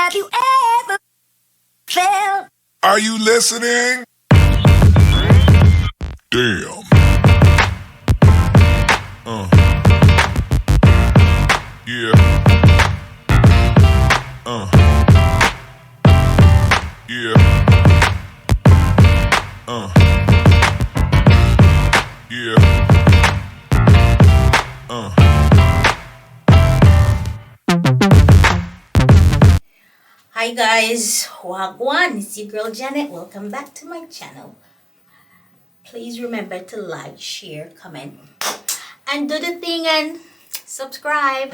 Have you ever felt? Are you listening? Damn. Yeah. Yeah. Yeah. Hi guys, Wagwan, it's your girl Janet. Welcome back to my channel. Please remember to like, share, comment, and do the thing and subscribe.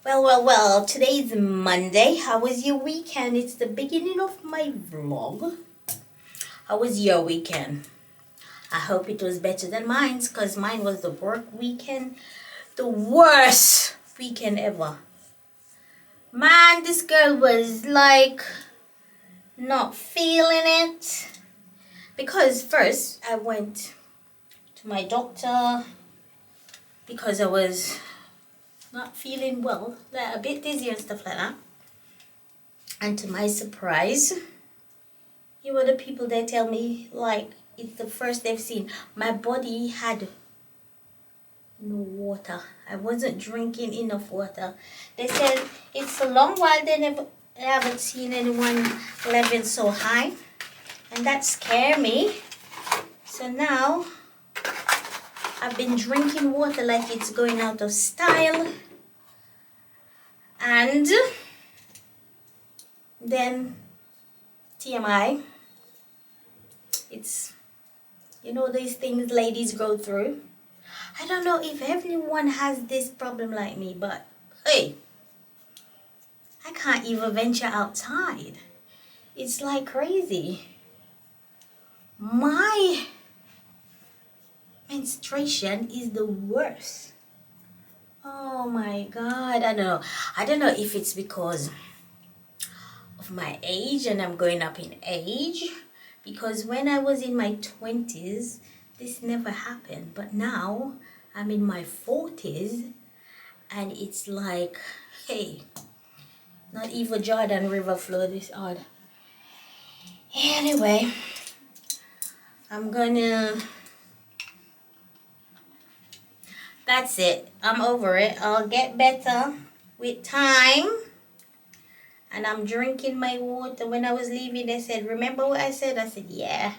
Well, today's Monday. How was your weekend? It's the beginning of my vlog. How was your weekend? I hope it was better than mine's, because mine was the work weekend. The worst weekend ever. Man, this girl was like not feeling it. Because first I went to my doctor because I was not feeling well, like a bit dizzy and stuff like that. And to my surprise, you were the people that tell me like it's the first they've seen. My body had no water. I wasn't drinking enough water. They said it's a long while they haven't seen anyone level so high, and that scared me. So now I've been drinking water like it's going out of style. And then TMI, it's, you know, these things ladies go through. I don't know if everyone has this problem like me, but hey, I can't even venture outside. It's like crazy. My menstruation is the worst. Oh my God, I don't know if it's because of my age and I'm going up in age, because when I was in my 20s this never happened, but now I'm in my 40s and it's like, hey, not even Jordan River flow this hard. Anyway, that's it, I'm over it. I'll get better with time. And I'm drinking my water. When I was leaving, they said, remember what I said? I said, yeah,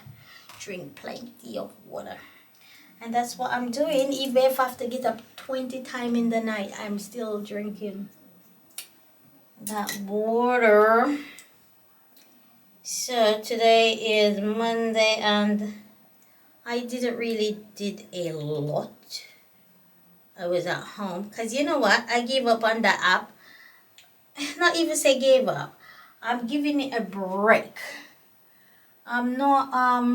drink plenty of water. And that's what I'm doing. Even if I have to get up 20 times in the night, I'm still drinking that water. So today is Monday and I didn't really did a lot. I was at home. Because you know what? I gave up on that app. Not even say gave up. I'm giving it a break. I'm not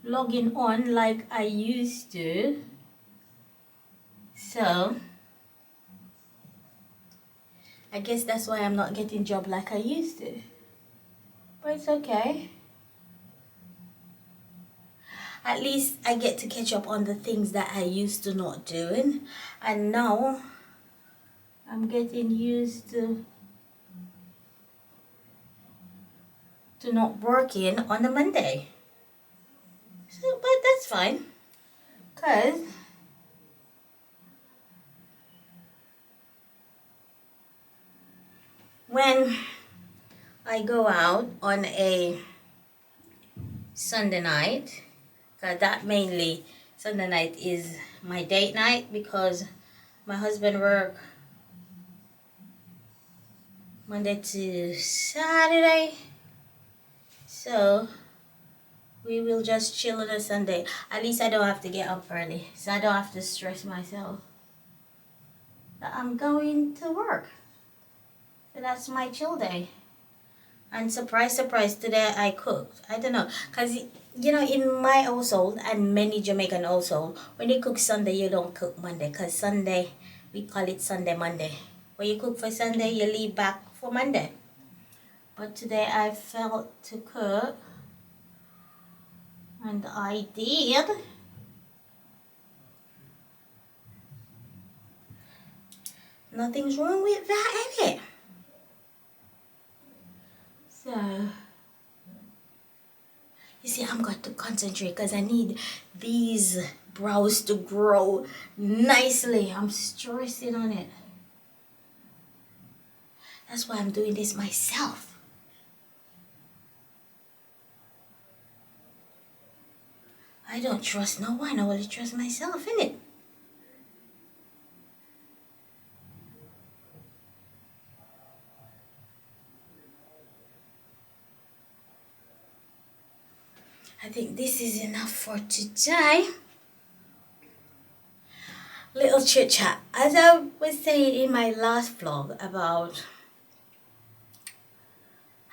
logging on like I used to. So I guess that's why I'm not getting job like I used to. But it's okay. At least I get to catch up on the things that I used to not doing. And now I'm getting used to not working on a Monday. So, but that's fine. Because when I go out on a Sunday night, because that mainly Sunday night is my date night, because my husband work Monday to Saturday, so we will just chill on a Sunday. At least I don't have to get up early, so I don't have to stress myself that I'm going to work. So that's my chill day. And surprise, surprise, today I cooked. I don't know, because, you know, in my household and many Jamaican household, when you cook Sunday, you don't cook Monday. Because Sunday, we call it Sunday Monday. When you cook for Sunday, you leave back for Monday. But today I felt to cook. And I did. Nothing's wrong with that, is it? So, you see, I'm going to concentrate because I need these brows to grow nicely. I'm stressing on it. That's why I'm doing this myself. I don't trust no one. I only trust myself, innit? I think this is enough for today. Little chit chat. As I was saying in my last vlog about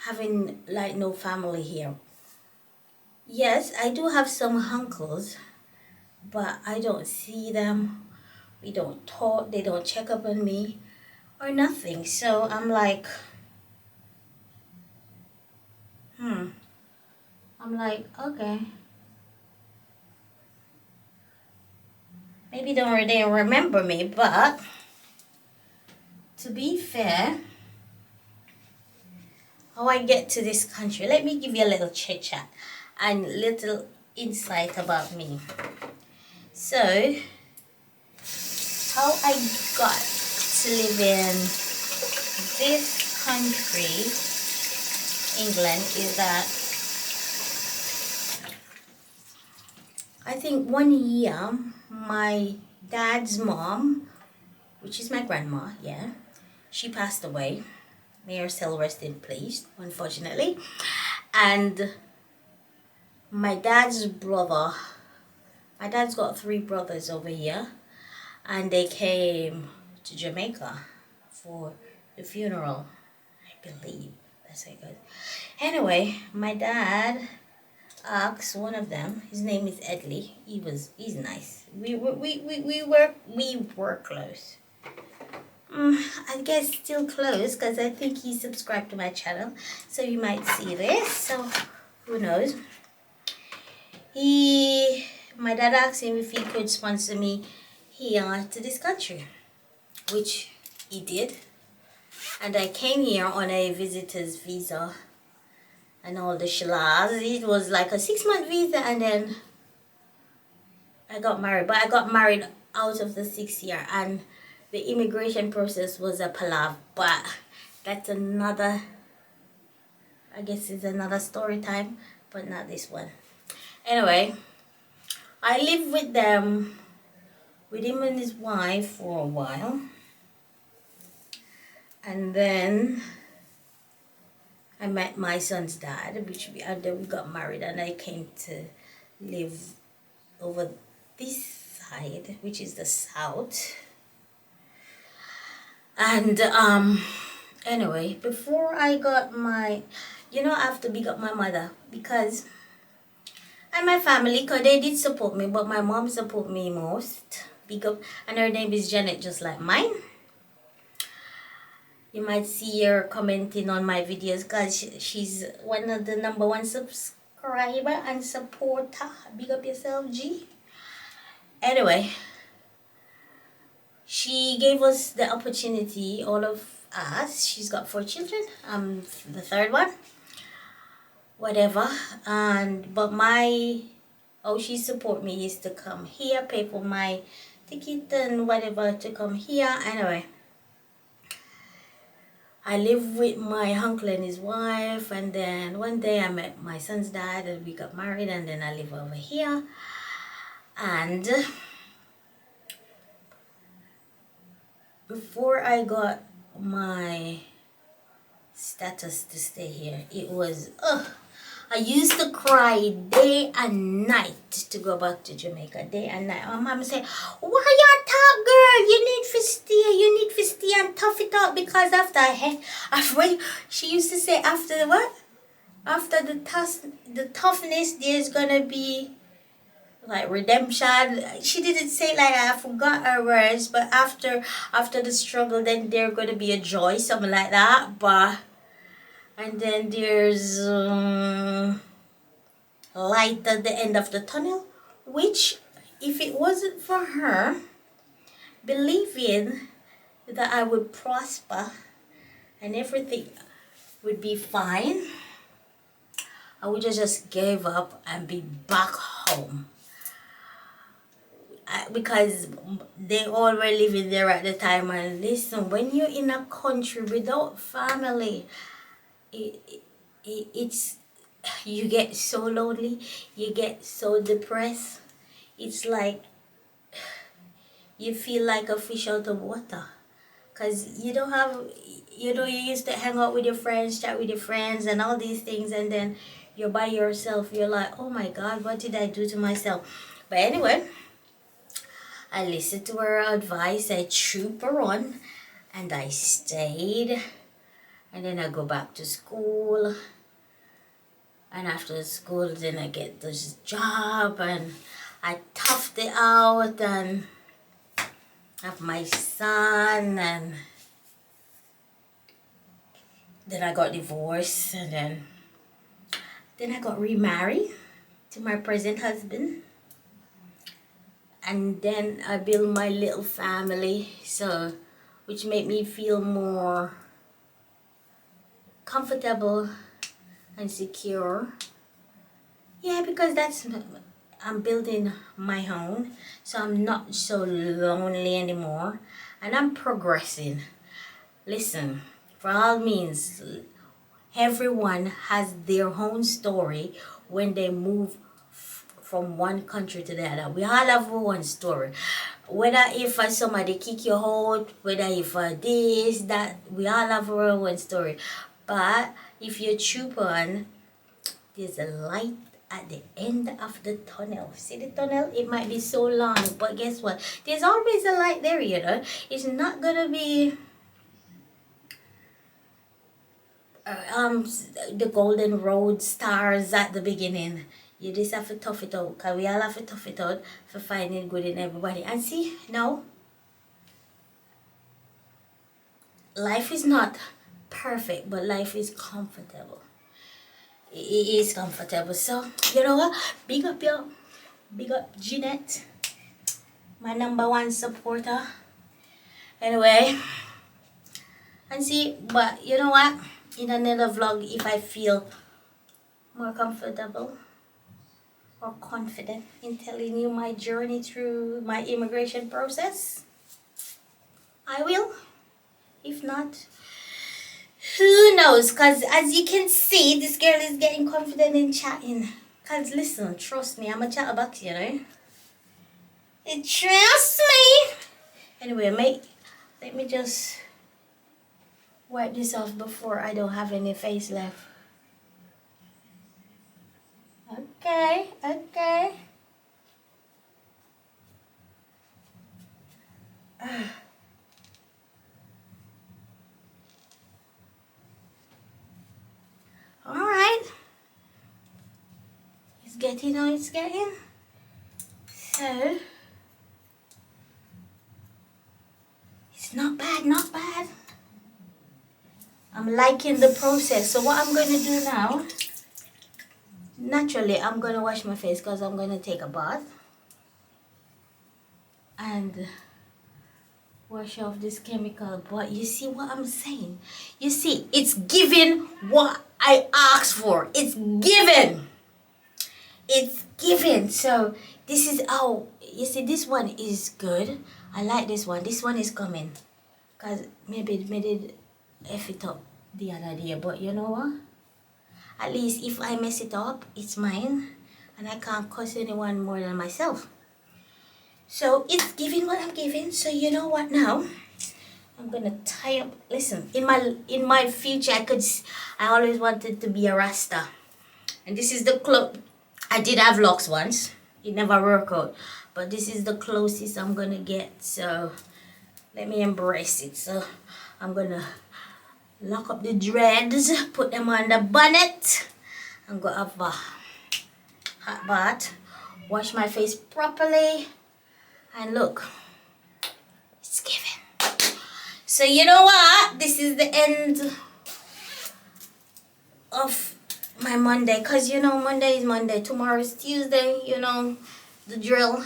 having like no family here. Yes, I do have some uncles, but I don't see them. We don't talk. They don't check up on me or nothing. So I'm like, okay. Maybe they don't remember me, but to be fair, how I get to this country, let me give you a little chit chat and little insight about me. So, how I got to live in this country, England, is that I think one year my dad's mom, which is my grandma, yeah, she passed away. May her soul rest in peace, unfortunately. And my dad's got 3 brothers over here, and they came to Jamaica for the funeral, I believe. That's how it goes. Anyway, my dad asked one of them, his name is Edley. He's nice. We were close. I guess still close because I think he subscribed to my channel, so you might see this. So who knows? My dad asked him if he could sponsor me here to this country, which he did. And I came here on a visitor's visa and all the shalaz. It was like a 6-month visa, and then I got married. But I got married out of the 6th year, and the immigration process was a palaver. But that's another, I guess it's another story time, but not this one. Anyway, I lived with him and his wife for a while. And then I met my son's dad, and then we got married, and I came to live over this side, which is the south. And anyway, before I got I have to big up my mother and my family, because they did support me, but my mom support me most. Big up, and her name is Janet, just like mine. You might see her commenting on my videos because she's one of the #1 subscriber and supporter. Big up yourself, G. Anyway, she gave us the opportunity, all of us. She's got 4 children. I'm the 3rd one. Whatever. But she support me is to come here, pay for my ticket and whatever to come here. Anyway, I live with my uncle and his wife, and then one day I met my son's dad and we got married, and then I live over here. And before I got my status to stay here, it was I used to cry day and night to go back to Jamaica. Day and night. My mom said, "Why you talk, girl? You need to stay and tough it out, because she used to say, after what? After the toughness, there's gonna be like redemption." She didn't say like that. I forgot her words, but after the struggle, then there's gonna be a joy, something like that. And then there's light at the end of the tunnel, which if it wasn't for her believing that I would prosper and everything would be fine, I would have just gave up and be back home. Because they all were living there at the time. And listen, when you're in a country without family, it's you get so lonely, you get so depressed. It's like you feel like a fish out of water, because you don't have, you used to hang out with your friends, chat with your friends and all these things, and then you're by yourself. You're like, oh my god, what did I do to myself? But anyway, I listened to her advice, I trooped her on, and I stayed. And then I go back to school. And after school, then I get this job, and I toughed it out and have my son. And then I got divorced, and then I got remarried to my present husband. And then I built my little family, so which made me feel more comfortable and secure. Yeah, because I'm building my own, so I'm not so lonely anymore, and I'm progressing. Listen, for all means, everyone has their own story when they move from one country to the other. We all have our own story. Whether if somebody kick you out, whether if this, that, we all have our own story. But if you troop on, there's a light at the end of the tunnel. See the tunnel? It might be so long, but guess what? There's always a light there, you know. It's not gonna be the golden road stars at the beginning. You just have to tough it out, because we all have to tough it out for finding good in everybody. And see, no, life is not perfect, but life is comfortable. It is comfortable. So, you know what? Big up Jeanette, my #1 supporter. Anyway, and see, but you know what? In another vlog, if I feel more comfortable or confident in telling you my journey through my immigration process, I will. If not, who knows? Because as you can see, this girl is getting confident in chatting. Because listen, trust me, I'm a chatterbox, you know. Trust me. Anyway, let me just wipe this off before I don't have any face left. Okay. Alright. It's getting how it's getting. So, it's not bad. I'm liking the process. So what I'm going to do now, naturally, I'm going to wash my face because I'm going to take a bath. And wash off this chemical. But you see what I'm saying? You see, it's giving what I asked for. It's given. So this is how, you see, this one is good. I like this one. This one is coming. Because maybe it made it F it up the other day. But you know what? At least if I mess it up, it's mine. And I can't curse anyone more than myself. So it's giving what I'm giving. So you know what now? I'm gonna tie up. Listen, in my future, I always wanted to be a Rasta, and this is the I did have locks once. It never worked out, but this is the closest I'm gonna get. So let me embrace it. So I'm gonna lock up the dreads, put them on the bonnet, and go have a hot bath, wash my face properly. And look, it's given. So you know what? This is the end of my Monday. Because you know, Monday is Monday. Tomorrow is Tuesday. You know, the drill.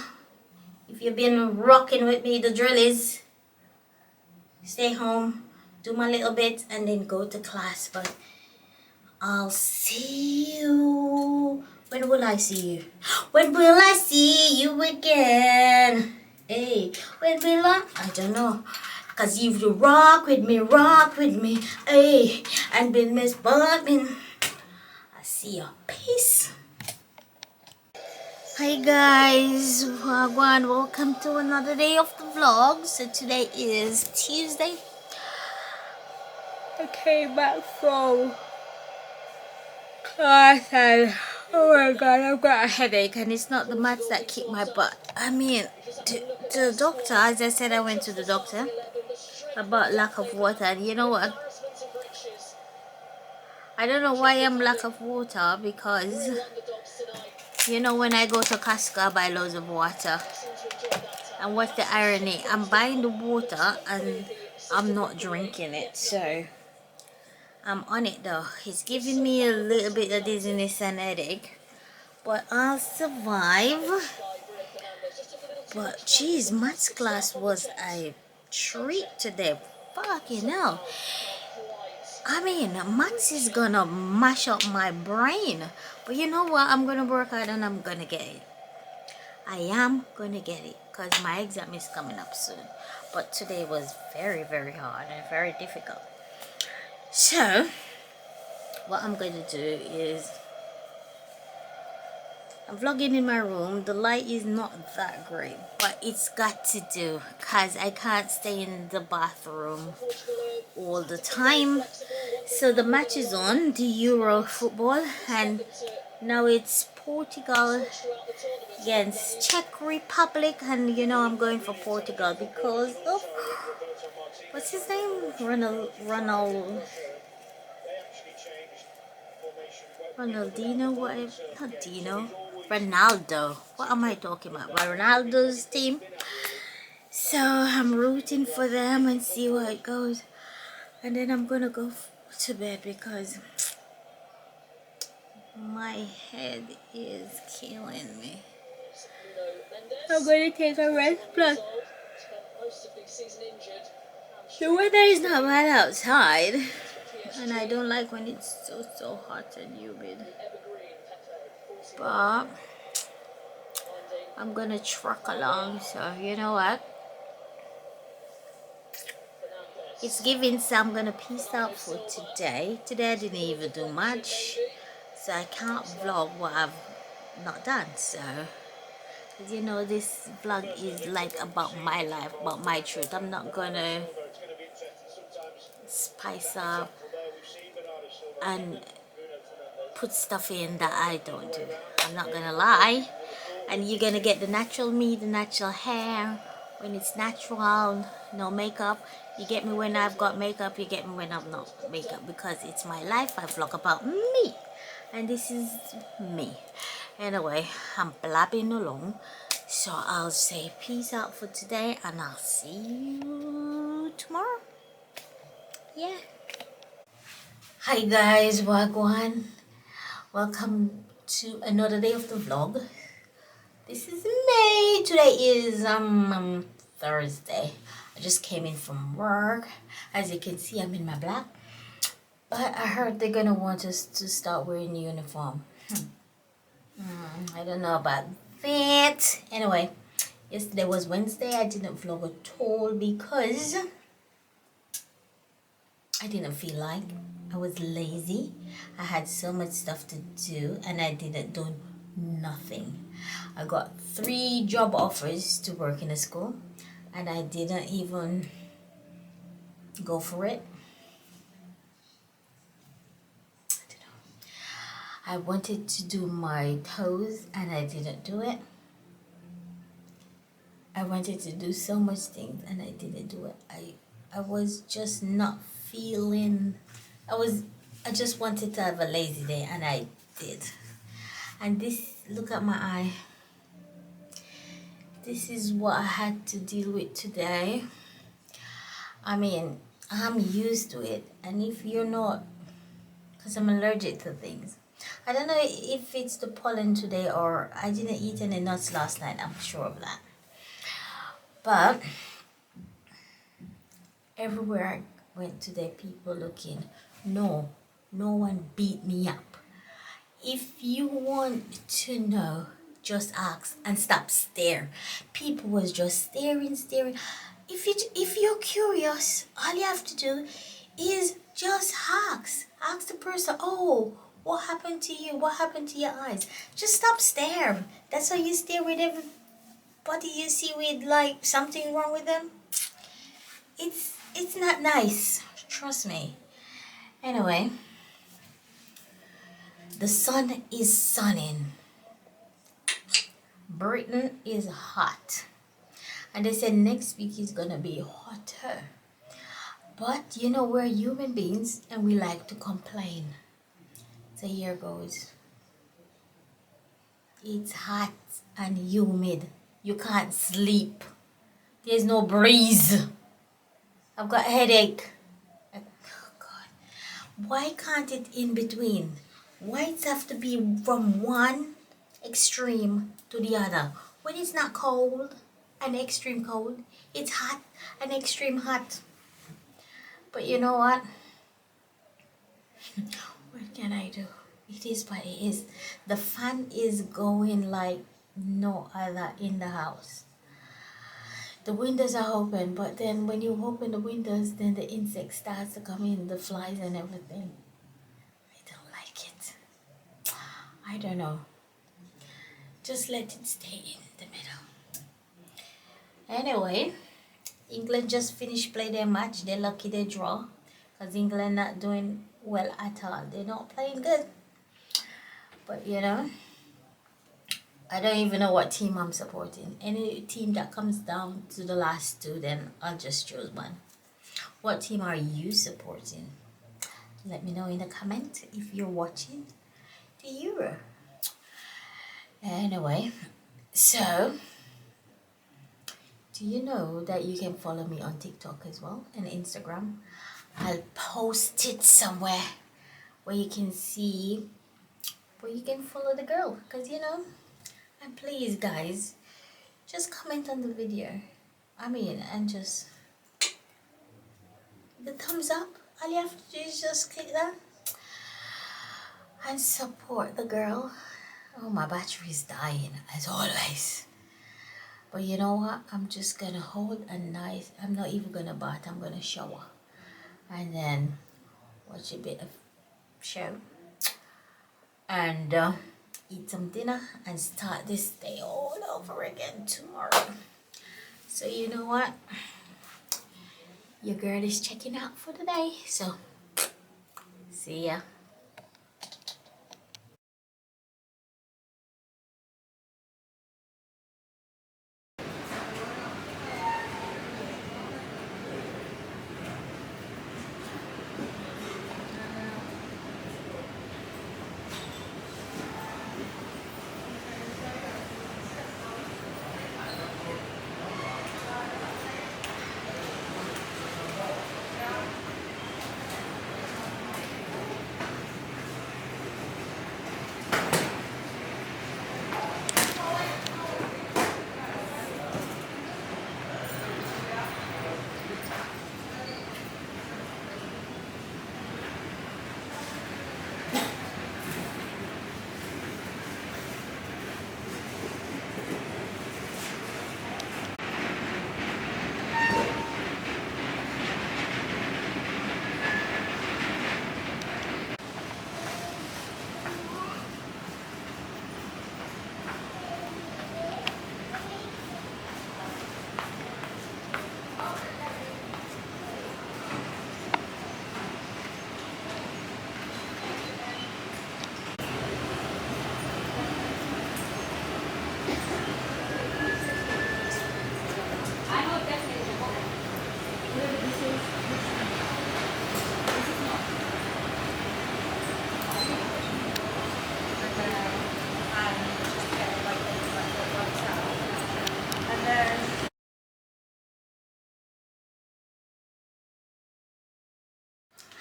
If you've been rocking with me, the drill is stay home, do my little bit, and then go to class. But I'll see you. When will I see you? When will I see you again? Hey, when will I don't know. Cause if you rock with me, hey, and been Miss Bumpin'. I see you. Peace. Hi guys, wagwan, welcome to another day of the vlog. So today is Tuesday. I came back from class and oh my god, I've got a headache and it's not the meds that kick my butt. I mean, to the doctor, as I said, I went to the doctor about lack of water, and you know what? I don't know why I'm lack of water, because you know when I go to Costco I buy loads of water. And what's the irony? I'm buying the water and I'm not drinking it, so I'm on it though. It's giving me a little bit of dizziness and headache, but I'll survive. But geez, maths class was a treat today. Fucking hell. I mean, maths is gonna mash up my brain. But you know what? I'm gonna work hard and I'm gonna get it. I am gonna get it because my exam is coming up soon. But today was very, very hard and very difficult. So, what I'm gonna do is I'm vlogging in my room. The light is not that great, but it's got to do because I can't stay in the bathroom all the time. So the match is on, the Euro football, and now it's Portugal against Czech Republic, and you know I'm going for Portugal because of what's his name? Ronaldinho, whatever, not Dino, Ronaldo. What am I talking about? Ronaldo's team. So I'm rooting for them and see where it goes, and then I'm gonna go to bed because my head is killing me. I'm gonna take a rest. Plus, the weather is not bad outside, and I don't like when it's so hot and humid. But I'm gonna truck along. So you know what? It's giving, so I'm gonna peace out for today. Today I didn't even do much, so I can't vlog what I've not done. So, you know, this vlog is like about my life, about my truth. I'm not gonna spice up and put stuff in that I don't do. I'm not gonna lie. And you're gonna get the natural me, the natural hair, when it's natural, no makeup. You get me when I've got makeup, you get me when I'm not makeup, because it's my life. I vlog about me, and this is me. Anyway, I'm blabbing along, so I'll say peace out for today, and I'll see you tomorrow. Yeah. Hi guys, wagwan. Welcome to another day of the vlog. This is May. Today is Thursday. I just came in from work. As you can see, I'm in my black. But I heard they're gonna want us to start wearing uniform. I don't know about that. Anyway, yesterday was Wednesday. I didn't vlog at all because I didn't feel like. I was lazy. I had so much stuff to do and I didn't do nothing. I got 3 job offers to work in a school and I didn't even go for it. I wanted to do my toes and I didn't do it. I wanted to do so much things and I didn't do it. I was just not feeling, I just wanted to have a lazy day and I did. And this, look at my eye. This is what I had to deal with today. I mean, I'm used to it. And if you're not, because I'm allergic to things. I don't know if it's the pollen today or I didn't eat any nuts last night. I'm sure of that. But Everywhere I went today, people looking. No, no one beat me up. If you want to know, just ask and stop stare. People was just staring. If you're curious, all you have to do is just ask. Ask the person, oh, what happened to you? What happened to your eyes? Just stop staring. That's how you stare with everybody you see with like something wrong with them. It's not nice. Trust me. Anyway, the sun is sunning. Britain is hot. And they said next week is gonna be hotter. But you know, we're human beings and we like to complain. So here goes. It's hot and humid. You can't sleep. There's no breeze. I've got a headache. Oh God. Why can't it in between? Why it have to be from one extreme to the other? When it's not cold and extreme cold, it's hot and extreme hot. But you know what? What can I do? It is what it is. The fan is going like no other in the house. The windows are open, but then when you open the windows, then the insects starts to come in, the flies and everything. I don't like it. I don't know. Just let it stay in the middle. Anyway, England just finished play their match. They're lucky they draw, because England not doing well at all. They're not playing good. But you know, I don't even know what team I'm supporting. Any team that comes down to the last two, then I'll just choose one. What team are you supporting? Let me know in the comment if you're watching the Euro. Anyway, so do you know that you can follow me on TikTok as well and Instagram? I'll post it somewhere where you can see, where you can follow the girl, because you know. And please guys, just comment on the video. And just the thumbs up. All you have to do is just click that and support the girl. Oh, my battery is dying as always. But you know what? I'm just gonna hold a nice, I'm not even gonna bath, I'm gonna shower. And then watch a bit of show. And eat some dinner and start this day all over again tomorrow. So you know what? Your girl is checking out for the day. So see ya.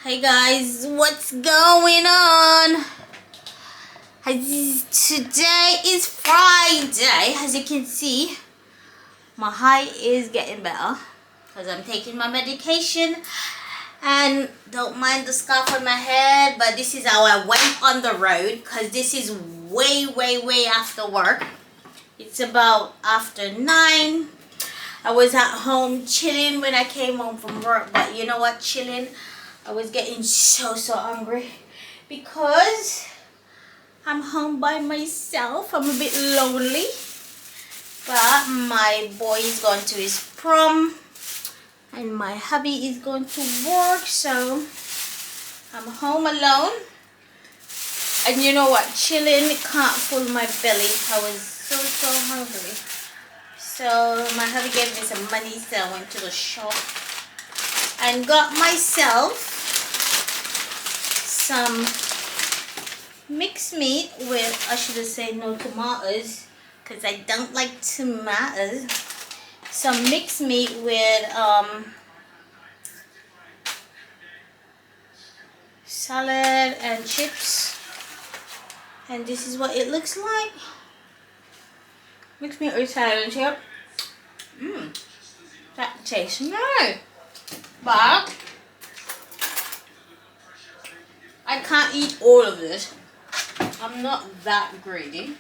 Hey guys, what's going on? Today is Friday. As you can see, my height is getting better. because I'm taking my medication. And don't mind the scarf on my head, but this is how I went on the road, because this is way after work. It's about after 9. I was at home chilling when I came home from work, but you know what, chilling, I was getting so hungry because I'm home by myself. I'm a bit lonely, but my boy is going to his prom and my hubby is going to work, so I'm home alone. And you know what, chilling can't fill my belly. I was so hungry. So my hubby gave me some money, so I went to the shop and got myself some mixed meat with, I should have said no tomatoes, because I don't like tomatoes. Some mixed meat with salad and chips, and this is what it looks like. Mixed meat with salad and chips. That tastes nice, but I can't eat all of this. I'm not that greedy.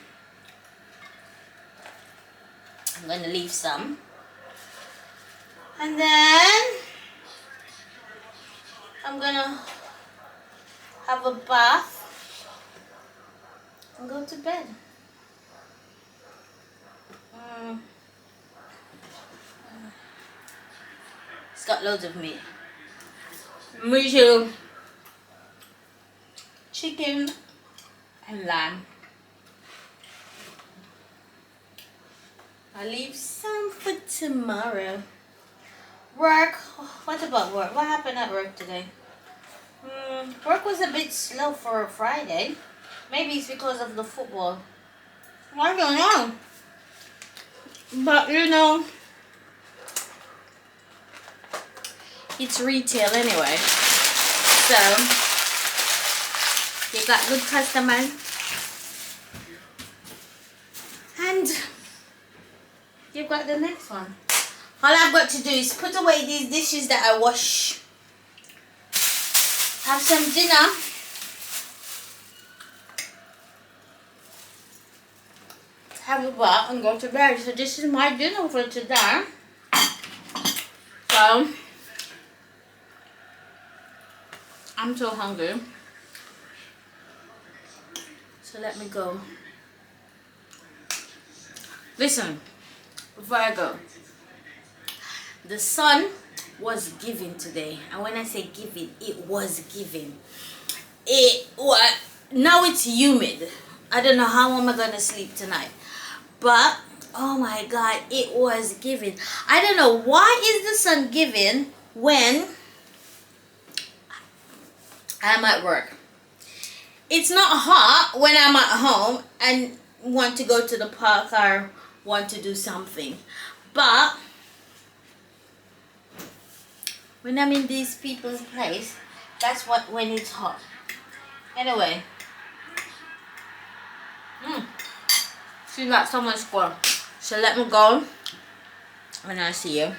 I'm gonna leave some. And then I'm gonna have a bath and go to bed. It's got loads of meat. Me too. Chicken and lamb. I'll leave some for tomorrow. Work. What about work? What happened at work today? Work was a bit slow for a Friday. Maybe it's because of the football. I don't know. But you know, it's retail anyway. So, you got good customers. And you've got the next one. All I've got to do is put away these dishes that I wash, have some dinner, have a bath and go to bed. So this is my dinner for today. So I'm so hungry. So let me go. Listen, before I go, the sun was giving today, and when I say giving, it was giving. Now it's humid. I don't know how am I gonna sleep tonight, but oh my god, it was giving. I don't know why is the sun giving when I'm at work. It's not hot when I'm at home and want to go to the park or want to do something, but when I'm in these people's place, that's when it's hot. Anyway, seems like someone's gone. So let me go and I'll see you.